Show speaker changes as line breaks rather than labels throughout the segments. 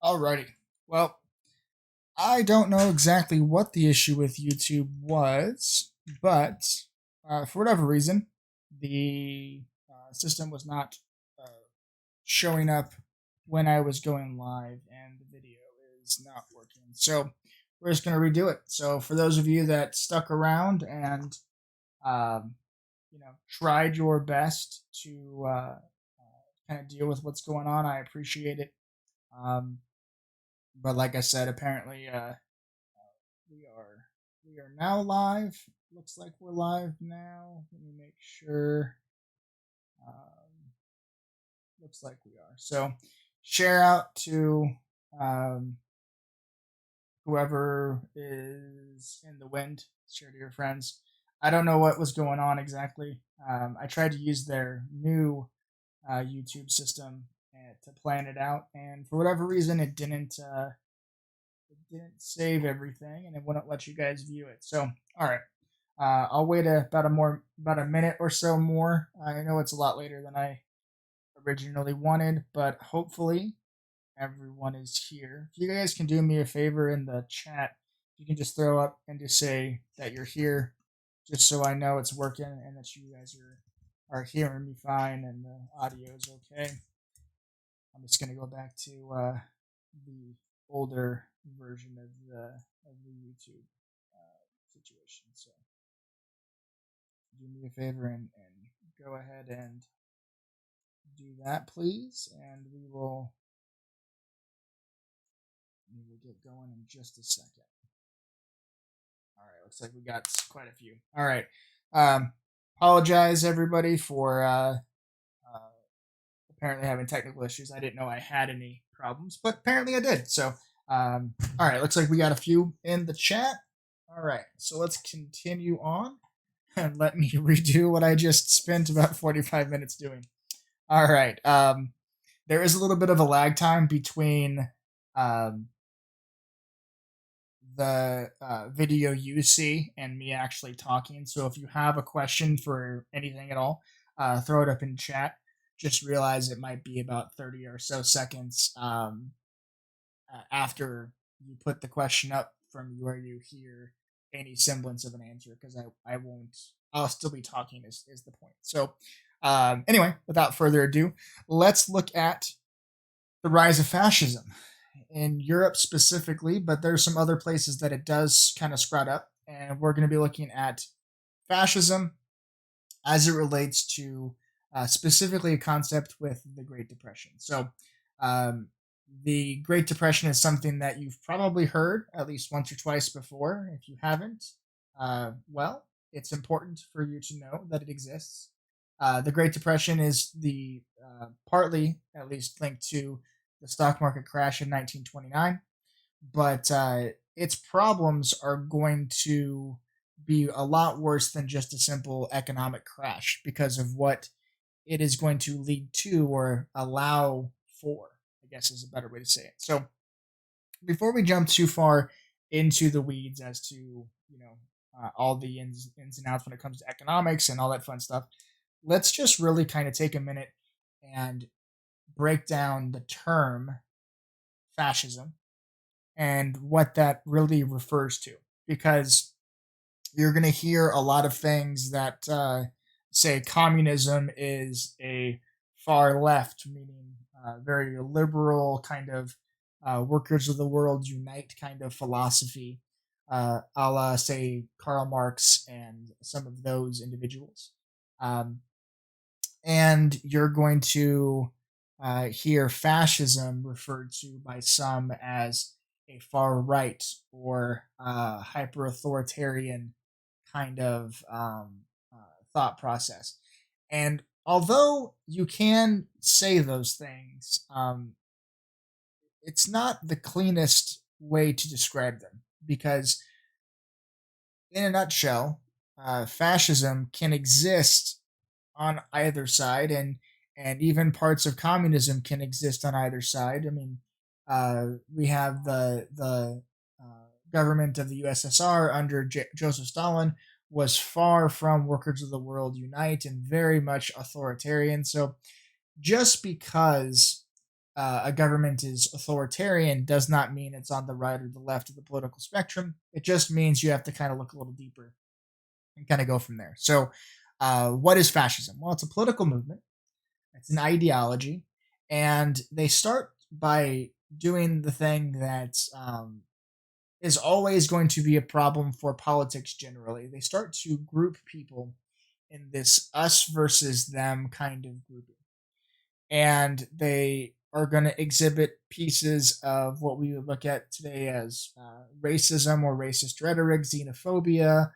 Alrighty. Well, I don't know exactly what the issue with YouTube was, but for whatever reason, the system was not uh, showing up when I was going live, and the video is not working. So we're just going to redo it. So for those of you that stuck around and um, tried your best to kind of deal with what's going on, I appreciate it. Um, but like I said, apparently we are we are now live. Looks like we're live now. Let me make sure. Um, Looks like we are. So share out to um, whoever is in the wind. Share to your friends. I don't know what was going on exactly. I tried to use their new YouTube system to plan it out, and for whatever reason, it didn't save everything, and it wouldn't let you guys view it. So, all right, I'll wait about a minute or so more. I know it's a lot later than I originally wanted, but hopefully everyone is here. If you guys can do me a favor in the chat, you can just throw up and just say that you're here, just so I know it's working and that you guys are hearing me fine and the audio is okay. I'm just gonna go back to the older version of the YouTube situation. So do me a favor and go ahead and do that, please, and we will get going in just a second. All right, looks like we got quite a few. All right, um, apologize everybody for apparently having technical issues. I didn't know I had any problems, but apparently I did. So, all right, looks like we got a few in the chat. All right, so let's continue on and let me redo what I just spent about 45 minutes doing. All right, there is a little bit of a lag time between um, the video you see and me actually talking. So if you have a question for anything at all, throw it up in chat. Just realize it might be about 30 or so seconds after you put the question up from where you hear any semblance of an answer, because I won't, I'll still be talking is the point. So anyway, without further ado, let's look at the rise of fascism in Europe specifically, but there's some other places that it does kind of spread up. And we're going to be looking at fascism as it relates to specifically a concept with the Great Depression. So, um, the Great Depression is something that you've probably heard at least once or twice before. If you haven't, well, it's important for you to know that it exists. The Great Depression is the partly, at least, linked to the stock market crash in 1929, but its problems are going to be a lot worse than just a simple economic crash because of what it is going to lead to or allow for, I guess is a better way to say it. So before we jump too far into the weeds as to, all the ins and outs when it comes to economics and all that fun stuff, let's just really kind of take a minute and break down the term fascism and what that really refers to. Because you're going to hear a lot of things that say communism is a far left, meaning very liberal kind of workers of the world unite kind of philosophy, a la, say, Karl Marx and some of those individuals. Um, and you're going to hear fascism referred to by some as a far right or hyper authoritarian kind of thought process. And although you can say those things, it's not the cleanest way to describe them because, in a nutshell, fascism can exist on either side, and even parts of communism can exist on either side. I mean, we have the government of the USSR under Joseph Stalin was far from workers of the world unite and very much authoritarian. So just because a government is authoritarian does not mean it's on the right or the left of the political spectrum. It just means you have to kind of look a little deeper and kind of go from there. So, what is fascism? Well, it's a political movement, it's an ideology, and they start by doing the thing that is always going to be a problem for politics generally. They start to group people in this us versus them kind of grouping. And they are going to exhibit pieces of what we would look at today as racism or racist rhetoric, xenophobia.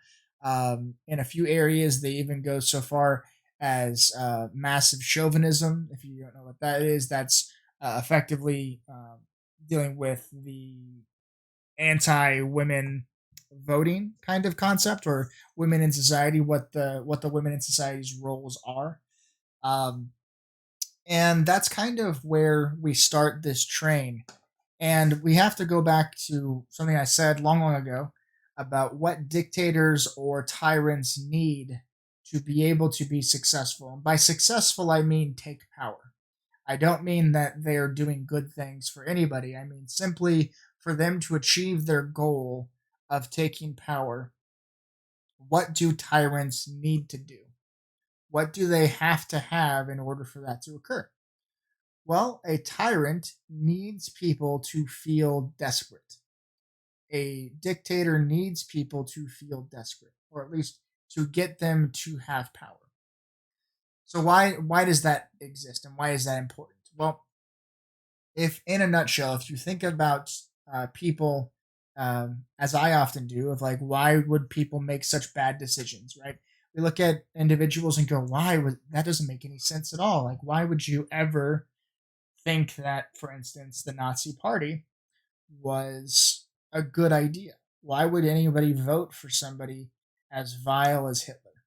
In a few areas, they even go so far as massive chauvinism. If you don't know what that is, that's effectively dealing with the anti-women voting kind of concept, or women in society, what the women in society's roles are. Um, and that's kind of where we start this train. And we have to go back to something I said long, long ago about what dictators or tyrants need to be able to be successful. And by successful, I mean take power. I don't mean that they're doing good things for anybody. I mean simply for them to achieve their goal of taking power. What do tyrants need to do? What do they have to have in order for that to occur? Well, a tyrant needs people to feel desperate. A dictator needs people to feel desperate, or at least to get them to have power. So why does that exist, and why is that important? Well, if in a nutshell, if you think about people, as I often do, of like why would people make such bad decisions, right? We look at individuals and go, why would that doesn't make any sense at all? Like, why would you ever think that, for instance, the Nazi Party was a good idea? Why would anybody vote for somebody as vile as Hitler,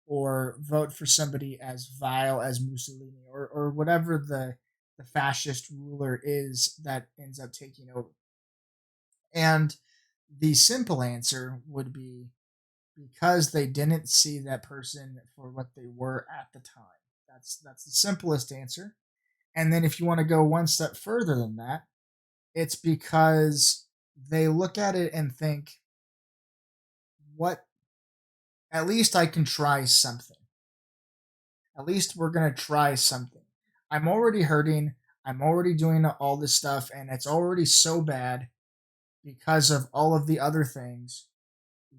or vote for somebody as vile as Mussolini, or whatever the fascist ruler is that ends up taking over? And the simple answer would be because they didn't see that person for what they were at the time. That's the simplest answer. And then if you want to go one step further than that, it's because they look at it and think, what, at least I can try something. At least we're going to try something. I'm already hurting. I'm already doing all this stuff, and it's already so bad because of all of the other things.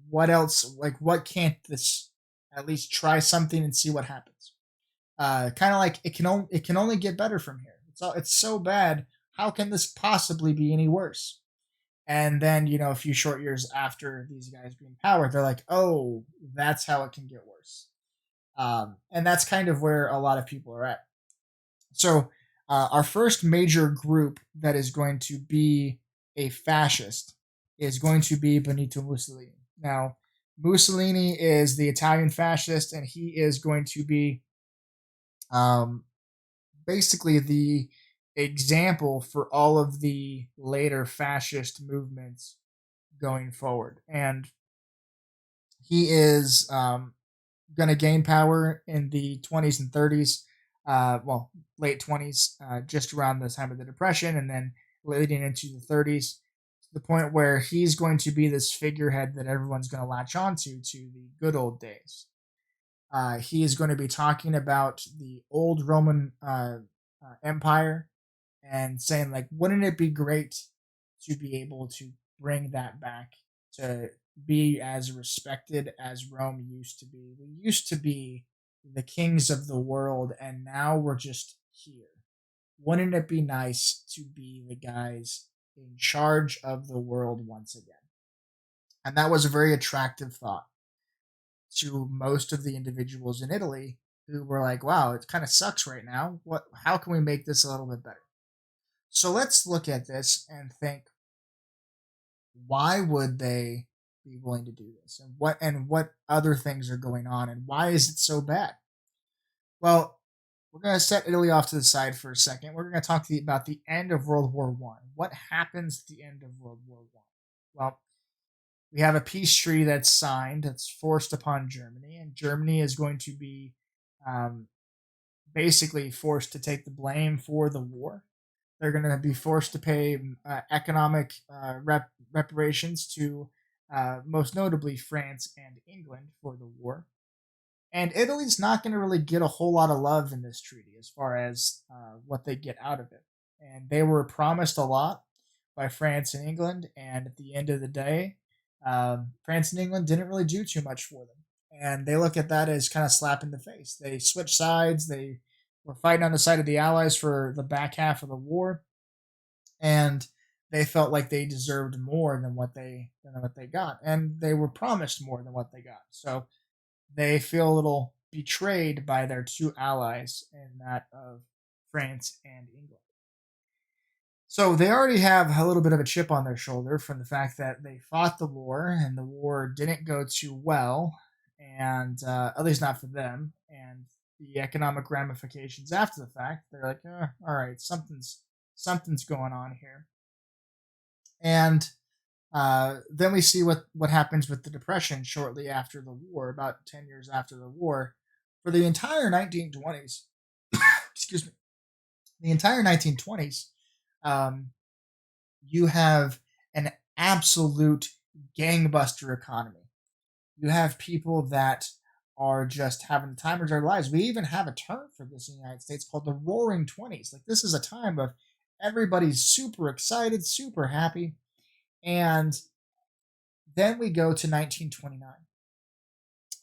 What else? Like, what can't this at least try something and see what happens? Kind of like it can only get better from here. It's so bad. How can this possibly be any worse? And then a few short years after these guys being power, they're like, oh, that's how it can get worse. And that's kind of where a lot of people are at. So our first major group that is going to be a fascist is going to be Benito Mussolini. Now, Mussolini is the Italian fascist, and he is going to be um, basically the example for all of the later fascist movements going forward. And he is going to gain power in the 20s and 30s, well, late 20s, just around the time of the Depression, and then leading into the 30s, to the point where he's going to be this figurehead that everyone's going to latch onto to the good old days. He is going to be talking about the old Roman Empire and saying, like, wouldn't it be great to be able to bring that back to be as respected as Rome used to be? We used to be the kings of the world, and now we're just here. Wouldn't it be nice to be the guys in charge of the world once again? And that was a very attractive thought to most of the individuals in Italy who were like, wow, it kind of sucks right now. How can we make this a little bit better? So let's look at this and think, why would they be willing to do this? And what other things are going on, and why is it so bad? Well, we're going to set Italy off to the side for a second. We're going to talk about the end of World War One. What happens at the end of World War One? Well, we have a peace treaty that's signed, that's forced upon Germany, and Germany is going to be um, basically forced to take the blame for the war. They're going to be forced to pay economic reparations to most notably France and England for the war. And Italy's not going to really get a whole lot of love in this treaty as far as what they get out of it. And they were promised a lot by France and England. And at the end of the day, France and England didn't really do too much for them. And they look at that as kind of slap in the face. They switched sides. They were fighting on the side of the Allies for the back half of the war. And they felt like they deserved more than what they got. And they were promised more than what they got. So they feel a little betrayed by their two allies, in that of France and England. So they already have a little bit of a chip on their shoulder from the fact that they fought the war and the war didn't go too well, and at least not for them. And the economic ramifications after the fact, they're like, all right, something's going on here. And then we see what happens with the Depression shortly after the war, about 10 years after the war. For the entire 1920s, excuse me, the entire 1920s, you have an absolute gangbuster economy. You have people that are just having the time of their lives. We even have a term for this in the United States called the Roaring Twenties. Like, this is a time of everybody's super excited, super happy. And then we go to 1929.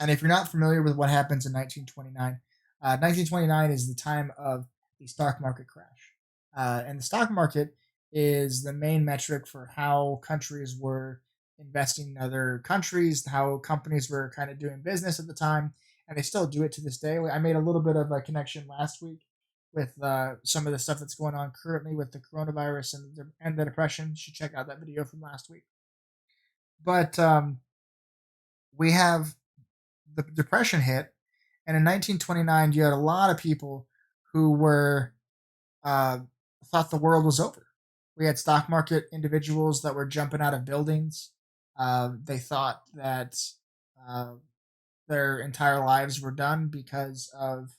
And if you're not familiar with what happens in 1929, 1929 is the time of the stock market crash. And the stock market is the main metric for how countries were investing in other countries, how companies were kind of doing business at the time, and they still do it to this day. I made a little bit of a connection last week with some of the stuff that's going on currently with the coronavirus and the depression. You should check out that video from last week. But we have the depression hit, and in 1929, you had a lot of people who were thought the world was over. We had stock market individuals that were jumping out of buildings. They thought that uh, their entire lives were done because of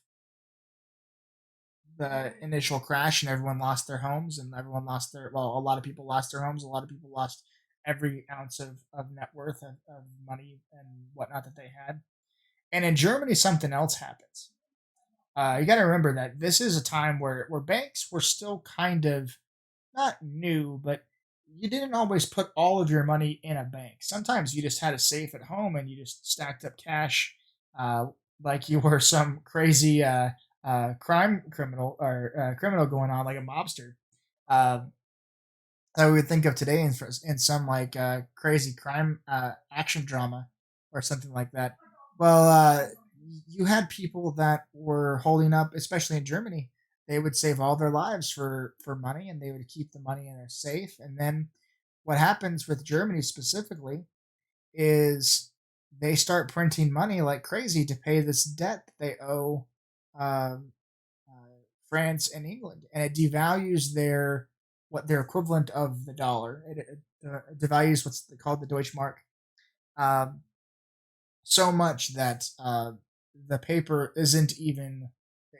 the initial crash, and everyone lost their homes, and everyone lost a lot of people lost their homes. A lot of people lost every ounce of net worth of money and whatnot that they had. And in Germany, something else happens. You got to remember that this is a time where banks were still kind of not new, but you didn't always put all of your money in a bank. Sometimes you just had a safe at home and you just stacked up cash uh, like you were some crazy crime criminal or criminal going on, like a mobster. Uh, that we would think of today in some like crazy crime action drama or something like that. Well, you had people that were holding up, especially in Germany. They would save all their lives for money, and they would keep the money in a safe. And then what happens with Germany specifically is they start printing money like crazy to pay this debt that they owe um, France and England, and it devalues their equivalent of the dollar. It devalues what's called the Deutschmark um, so much that the paper isn't even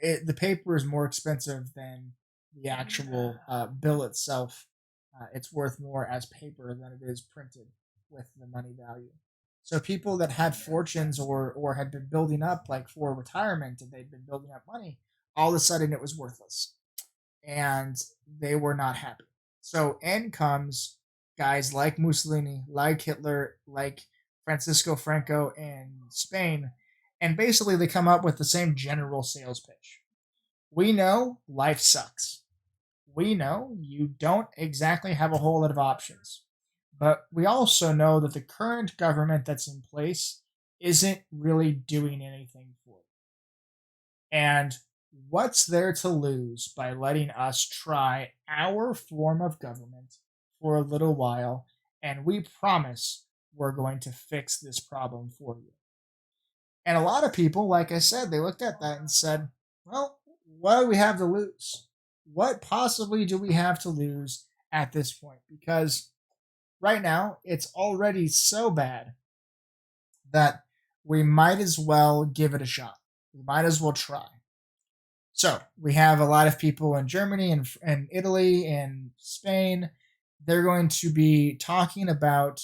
the paper is more expensive than the actual bill itself. It's worth more as paper than it is printed with the money value. So people that had fortunes or had been building up like for retirement and they'd been building up money, all of a sudden it was worthless and they were not happy. So in comes guys like Mussolini, like Hitler, like Francisco Franco in Spain, and basically they come up with the same general sales pitch. We know life sucks. We know you don't exactly have a whole lot of options. But we also know that the current government that's in place isn't really doing anything for it. And what's there to lose by letting us try our form of government for a little while? And we promise we're going to fix this problem for you. And a lot of people, like I said, they looked at that and said, well, what do we have to lose? What possibly do we have to lose at this point? Because right now, it's already so bad that we might as well give it a shot. We might as well try. So we have a lot of people in Germany and Italy and Spain. They're going to be talking about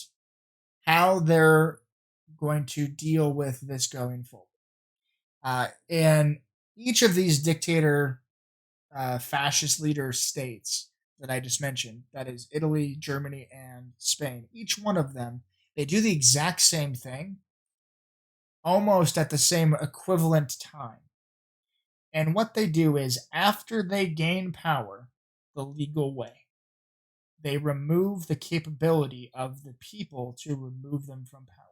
how they're going to deal with this going forward. And each of these dictator fascist leader states that I just mentioned, that is Italy, Germany, and Spain, each one of them, they do the exact same thing almost at the same equivalent time. And what they do is, after they gain power the legal way, they remove the capability of the people to remove them from power.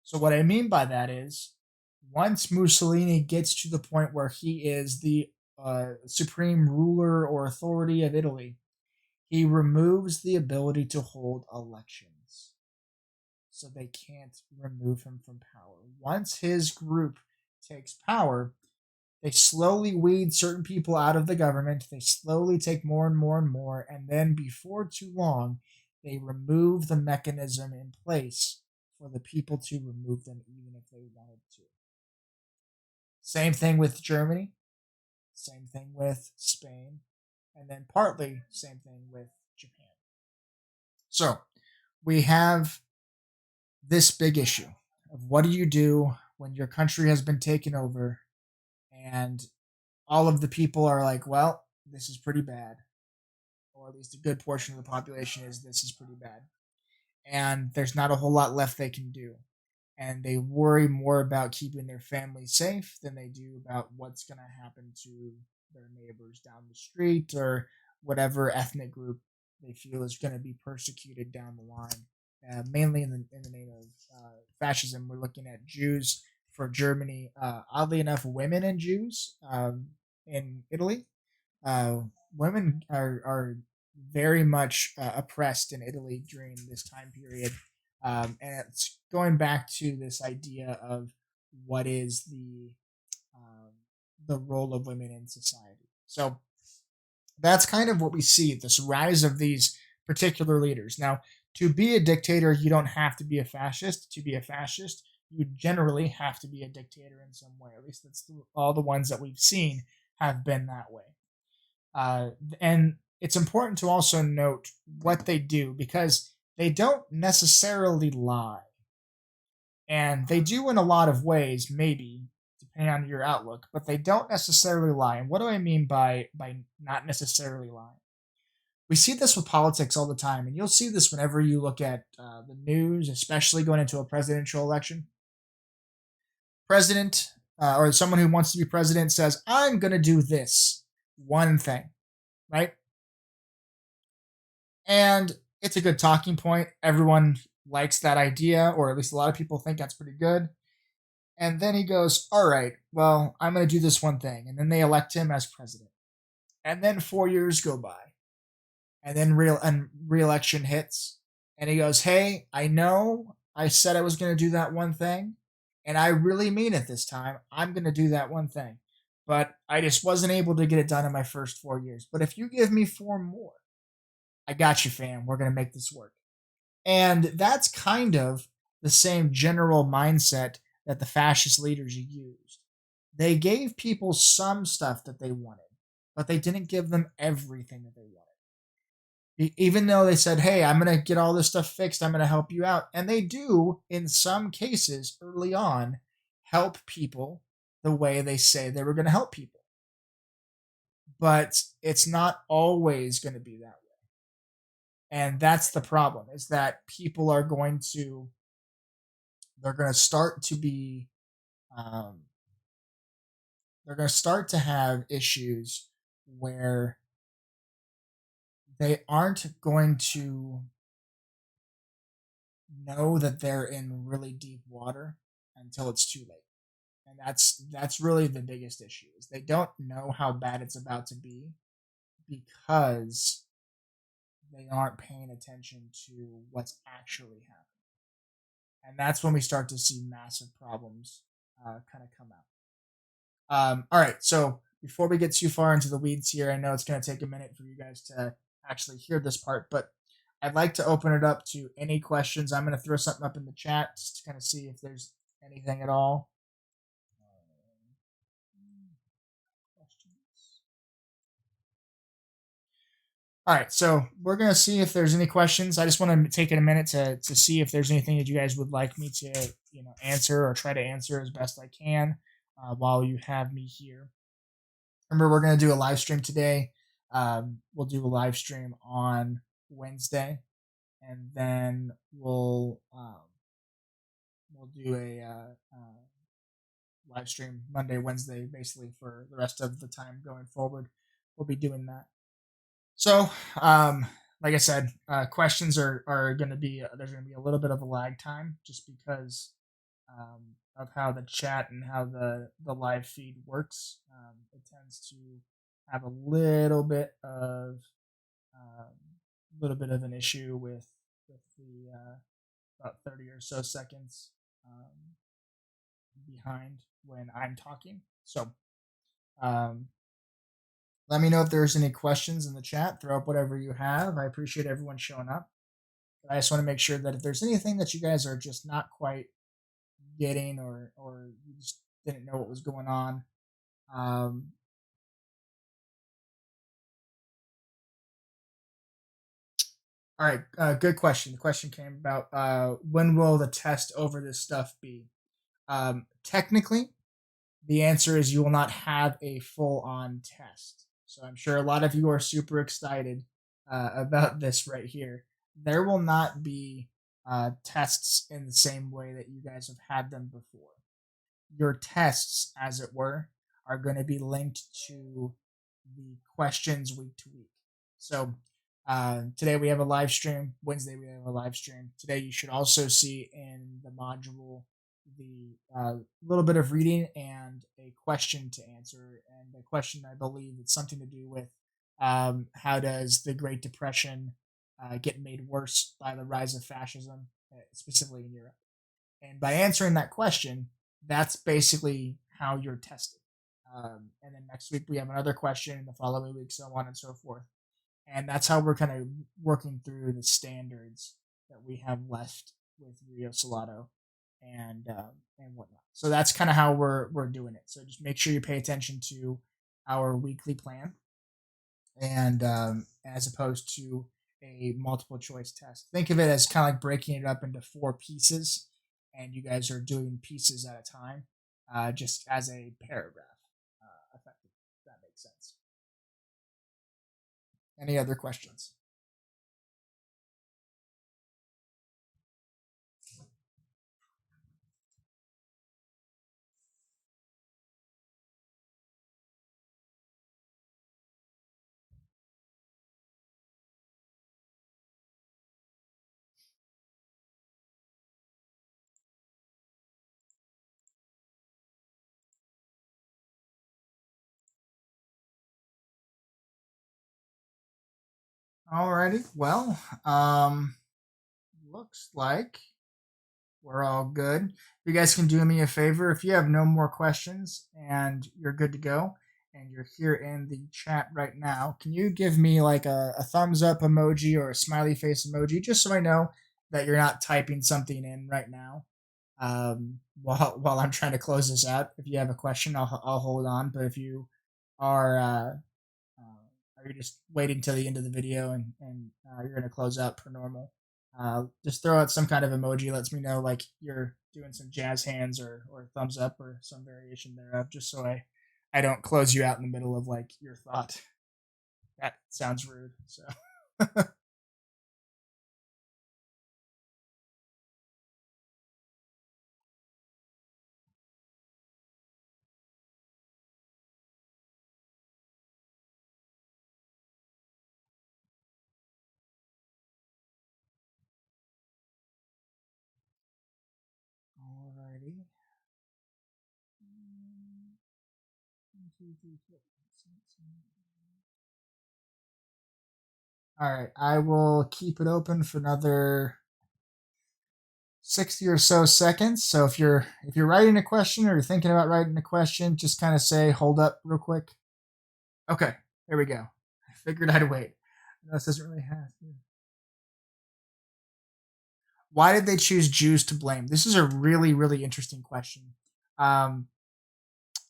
So, what I mean by that is, once Mussolini gets to the point where he is the supreme ruler or authority of Italy, he removes the ability to hold elections. So they can't remove him from power. Once his group takes power, they slowly weed certain people out of the government. They slowly take more and more and more. And then before too long, they remove the mechanism in place for the people to remove them, even if they wanted to. Same thing with Germany. Same thing with Spain. And then partly same thing with Japan. So we have this big issue of what do you do when your country has been taken over and all of the people are like, well, this is pretty bad. Or at least a good portion of the population is, this is pretty bad. And there's not a whole lot left they can do. And they worry more about keeping their family safe than they do about what's going to happen to their neighbors down the street or whatever ethnic group they feel is going to be persecuted down the line. Mainly in the name of fascism, we're looking at Jews for Germany. Oddly enough, women and Jews in Italy. Uh, Women are very much oppressed in Italy during this time period. And it's going back to this idea of what is um, the role of women in society. So that's kind of what we see, this rise of these particular leaders. Now, to be a dictator, you don't have to be a fascist. To be a fascist, you generally have to be a dictator in some way. At least all the ones that we've seen have been that way. And it's important to also note what they do, because they don't necessarily lie. And they do in a lot of ways, maybe, depending on your outlook, but they don't necessarily lie. And what do I mean by not necessarily lying? We see this with politics all the time, and you'll see this whenever you look at the news, especially going into a presidential election. President or someone who wants to be president says, I'm going to do this one thing, right? And it's a good talking point. Everyone likes that idea, or at least a lot of people think that's pretty good. And then he goes, all right, well, I'm going to do this one thing. And then they elect him as president. And then 4 years go by. And then re-election hits. And he goes, hey, I know I said I was going to do that one thing. And I really mean it this time. I'm going to do that one thing. But I just wasn't able to get it done in my first 4 years. But if you give me 4 more, I got you, fam. We're going to make this work. And that's kind of the same general mindset that the fascist leaders used. They gave people some stuff that they wanted, but they didn't give them everything that they wanted. Even though they said, hey, I'm going to get all this stuff fixed, I'm going to help you out. And they do, in some cases, early on, help people the way they say they were going to help people. But it's not always going to be that way. And that's the problem, is that people are going to, they're going to start to be, um, they're going to start to have issues where they aren't going to know that they're in really deep water until it's too late. And that's really the biggest issue, is they don't know how bad it's about to be because they aren't paying attention to what's actually happening. And that's when we start to see massive problems kind of come out. All right, so before we get too far into the weeds here, I know it's going to take a minute for you guys to actually hear this part, but I'd like to open it up to any questions. I'm going to throw something up in the chat just to kind of see if there's anything at all. All right, so we're gonna see if there's any questions. I just want to take a minute to see if there's anything that you guys would like me to answer or try to answer as best I can while you have me here. Remember, we're gonna do a live stream today. We'll do a live stream on Wednesday, and then we'll do a live stream Monday, Wednesday, basically for the rest of the time going forward. We'll be doing that. So, like I said, questions are going to be there's going to be a little bit of a lag time just because of how the chat and how the live feed works. It tends to have a little bit of an issue with the about 30 or so seconds behind when I'm talking. So, um, let me know if there's any questions in the chat. Throw up whatever you have. I appreciate everyone showing up. But I just want to make sure that if there's anything that you guys are just not quite getting or you just didn't know what was going on, um, all right, good question. The question came about when will the test over this stuff be? Technically, the answer is you will not have a full on test. So I'm sure a lot of you are super excited about this right here. There will not be tests in the same way that you guys have had them before. Your tests, as it were, are going to be linked to the questions week to week. So today we have a live stream. Wednesday we have a live stream. Today you should also see in the module the little bit of reading and a question to answer. And the question, I believe, it's something to do with how does the Great Depression get made worse by the rise of fascism, specifically in Europe. And by answering that question, that's basically how you're tested. And then next week we have another question, and the following week, so on and so forth. And that's how we're kind of working through the standards that we have left with Rio Salato and whatnot. So that's kind of how we're doing it. So just make sure you pay attention to our weekly plan, and as opposed to a multiple choice test. Think of it as kind of like breaking it up into 4 pieces, and you guys are doing pieces at a time, just as a paragraph. Effective, if that makes sense. Any other questions? Alrighty. Well, looks like we're all good. If you guys can do me a favor, if you have no more questions and you're good to go, and you're here in the chat right now, can you give me like a thumbs up emoji or a smiley face emoji, just so I know that you're not typing something in right now while I'm trying to close this out. If you have a question, I'll hold on. But if you are are you just waiting till the end of the video and you're gonna close out per normal? Just throw out some kind of emoji. Lets me know like you're doing some jazz hands or thumbs up or some variation thereof, just so I don't close you out in the middle of like your thought. That sounds rude. So alrighty. One, two, three, four, five, six, seven, all right, I will keep it open for another 60 or so seconds. So if you're writing a question or you're thinking about writing a question, just kind of say hold up real quick. Okay, there we go. I figured I'd wait. This doesn't really have to. Why did they choose Jews to blame? This is a really, really interesting question. Um,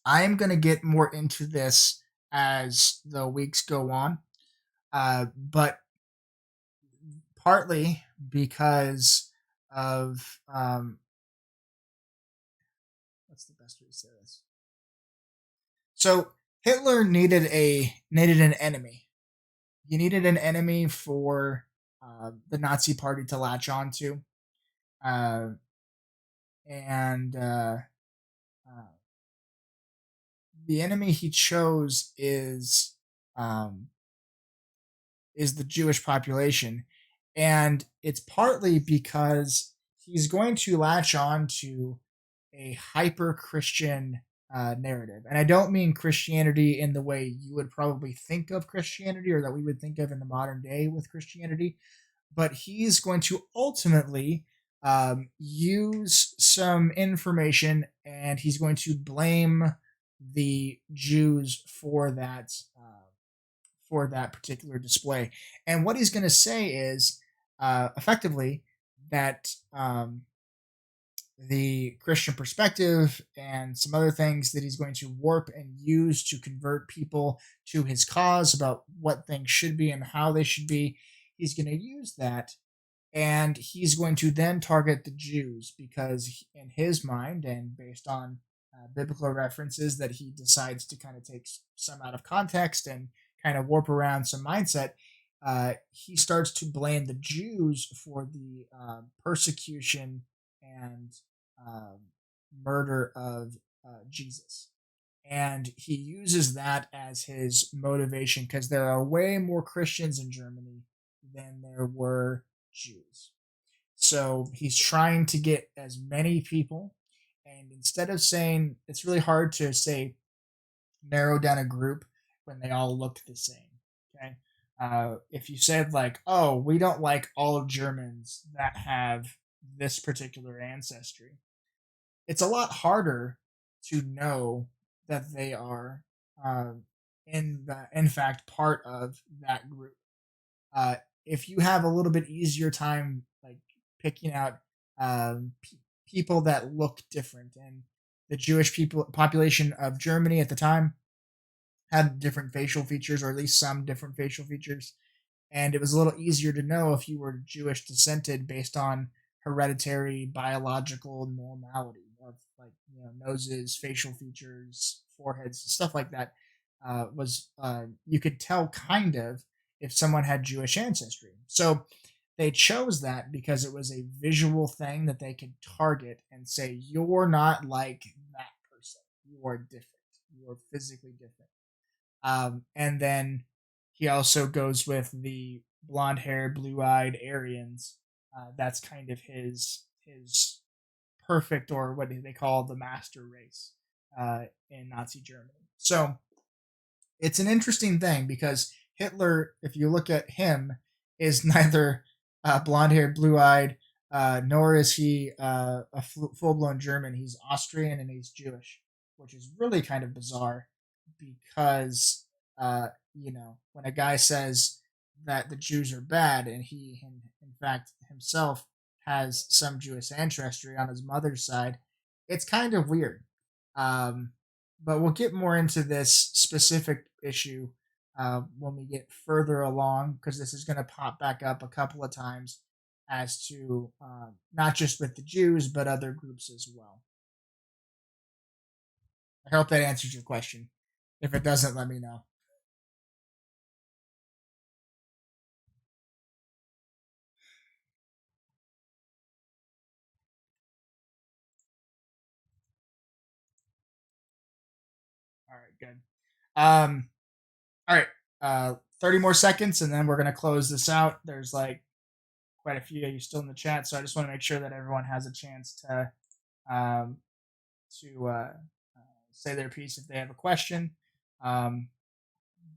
I am going to get more into this as the weeks go on. but partly because of what's the best way to say this? So Hitler needed an enemy. He needed an enemy for the Nazi Party to latch onto, uh, and uh, the enemy he chose um, is the Jewish population, and it's partly because he's going to latch on to a hyper Christian narrative. And I don't mean Christianity in the way you would probably think of Christianity or that we would think of in the modern day with Christianity, but he's going to ultimately use some information and he's going to blame the Jews for that particular display. And what he's going to say is effectively that the Christian perspective and some other things that he's going to warp and use to convert people to his cause about what things should be and how they should be. He's going to use that and he's going to then target the Jews because, in his mind, and based on biblical references that he decides to kind of take some out of context and kind of warp around some mindset, he starts to blame the Jews for the persecution and um, murder of Jesus. And he uses that as his motivation because there are way more Christians in Germany than there were Jews. So he's trying to get as many people. And instead of saying, it's really hard to say, narrow down a group when they all look the same. Okay. If you said, like, oh, we don't like all Germans that have this particular ancestry, it's a lot harder to know that they are, in fact, part of that group. If you have a little bit easier time like picking out people that look different, and the Jewish people population of Germany at the time had different facial features, or at least some different facial features, and it was a little easier to know if you were Jewish descended based on hereditary biological normality of, like, noses, facial features, foreheads, stuff like that. Was You could tell kind of if someone had Jewish ancestry. So they chose that because it was a visual thing that they could target and say, you're not like that person. You are different. You are physically different. And then he also goes with the blonde haired, blue eyed Aryans. That's kind of his perfect, or what they call the master race in Nazi Germany. So it's an interesting thing because Hitler, if you look at him, is neither blonde haired, blue eyed, nor is he a full blown German. He's Austrian and he's Jewish, which is really kind of bizarre because, when a guy says that the Jews are bad and he, in fact, himself has some Jewish ancestry on his mother's side, it's kind of weird. Um, but we'll get more into this specific issue when we get further along because this is going to pop back up a couple of times as to not just with the Jews but other groups as well. I hope that answers your question. If it doesn't, let me know. All right, good. All right, 30 more seconds and then we're going to close this out. There's like quite a few of you still in the chat, so I just want to make sure that everyone has a chance um, to say their piece if they have a question. Um,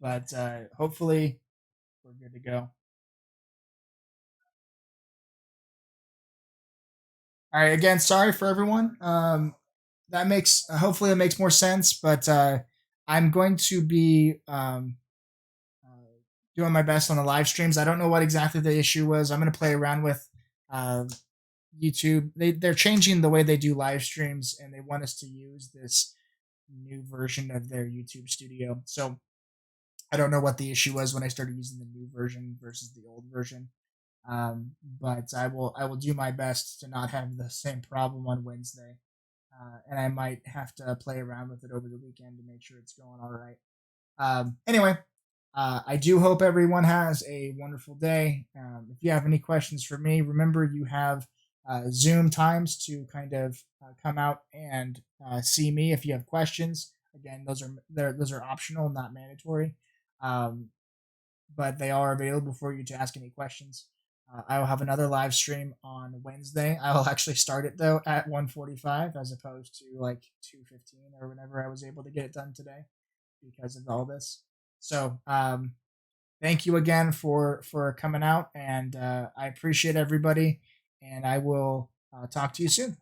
but hopefully we're good to go. All right. Again, sorry for everyone. That makes hopefully that makes more sense. But I'm going to be uh, doing my best on the live streams. I don't know what exactly the issue was. I'm going to play around with uh, YouTube. They're changing the way they do live streams, and they want us to use this new version of their YouTube studio. So I don't know what the issue was when I started using the new version versus the old version. But I will do my best to not have the same problem on Wednesday, and I might have to play around with it over the weekend to make sure it's going all right. Anyway, I do hope everyone has a wonderful day. If you have any questions for me, remember you have Zoom times to kind of come out and see me if you have questions. Again, those are optional, not mandatory, um, but they are available for you to ask any questions. I will have another live stream on Wednesday. I will actually start it though at 1:45 as opposed to like 2:15 or whenever I was able to get it done today because of all this. So thank you again for coming out, and I appreciate everybody, and I will talk to you soon.